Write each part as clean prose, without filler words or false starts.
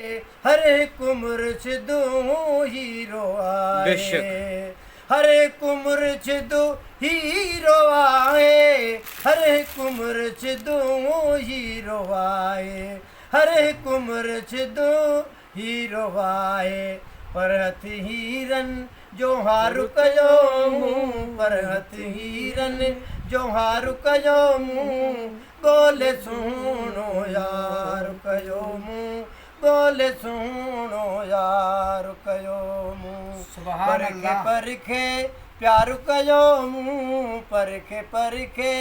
हर एक मुर्शिदो हीरो आए, बेशक। हर एक मुर्शिदो हीरो आए, हर एक मुर्शिदो हीरो आए, हर एक मुर्शिदो हीरो आए। परहत हीरन जो हारु कयो मूं, परहत हीरन जो हारु कयो मूं, ॻोल्हे सुहिणो यार कयो मूं, ॻोल्हे सुहिणो यार कयो मूं। परखे परखे प्यारु कयो मूं, परखे परखे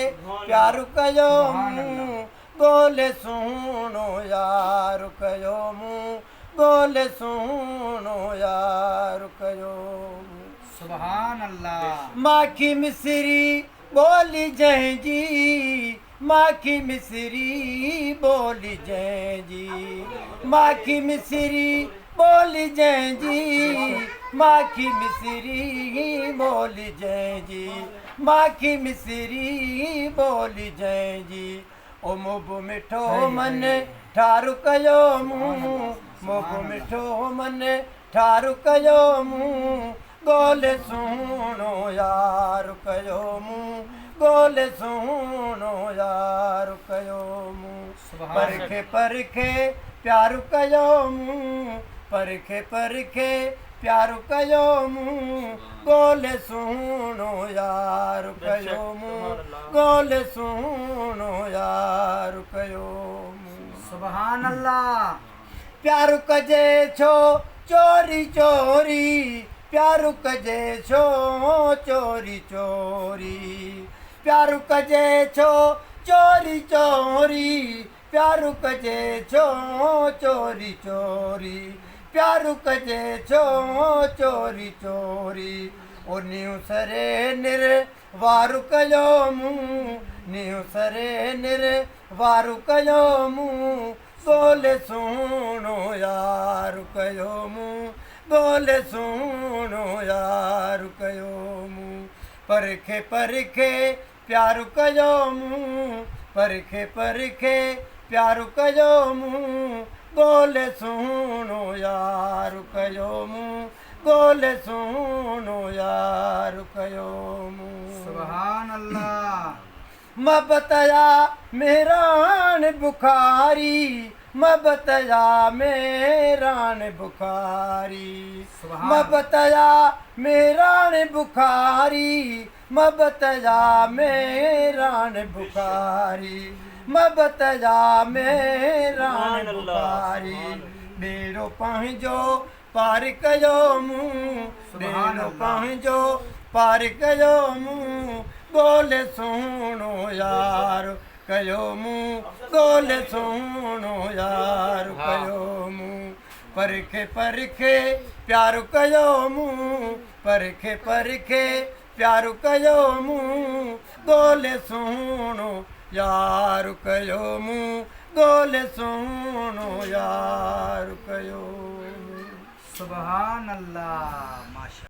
प्यारु कयो मूं, ॻोल्हे सुहिणो यार कयो मूं, ॻोल्हे सुहिणो यार कयो मूं। सुभान अल्लाह। माखी मिसरी ॿोली जंहिंजी, माखी मिसरी ॿोली जंहिंजी, माखी मिसरी ॿोली जंहिंजी, माखी मिसरी ॿोली जंहिंजी, माखी मिसरी ॿोली जंहिंजी। ओ मुंहुं मिठो मन ठारु कयो मूं, मुंहुं मिठो मन ठारु कयो मूं, ॻोल्हे सुहिणो यार कयो मूं, ॻोल्हे सुहिणो यार कयो मूं। परखे परखे प्यारु कयो मूं, परखे परखे प्यारु कयो मूं, ॻोल्हे सुहिणो यार कयो मूं, ॻोल्हे सुहिणो यार कयो मूं। सुभान अल्लाह। प्यारु कजे छो चोरी चोरी, प्यारु कजे छो चोरी चोरी, प्यारु कजे छो चोरी चोरी, प्यारु कजे छो चोरी चोरी, प्यारु कजे छो चोरी चोरी। ओ नियूं सरे निर वारु कयो मूं, नियूं सरे निर वारु कयो मूं, ॻोल्हे सुहिणो यार कयो मूं, ॻोल्हे सुहिणो यार कयो मूं। परखे परखे प्यारु कयो मूं, परखे परखे प्यारु कयो मूं, ॻोल्हे सुहिणो यार कयो मूं, ॻोल्हे सुहिणो यार कयो मूं। सुभान अल्लाह। मोहब्बत जा मेहरान बुखारी, मोहब्बत जा मेहरान बुखारी, मोहब्बत जा मेहरान बुखारी, मोहब्बत जा मेहरान बुखारी, मोहब्बत जा मेहरान बुखारी। बेड़ो पंहिंजो पार कयो मूं, बेड़ो पंहिंजो पार कयो मूं, ॻोल्हे सुहिणो यार कयो मूं, ॻोल्हे सुहिणो यार कयो मूं। परखे परखे प्यारु कयो मूं, परखे परखे प्यारु कयो मूं, ॻोल्हे सुहिणो यार कयो मूं, ॻोल्हे सुहिणो यार कयो मूं। सुभान अल्लाह। माशा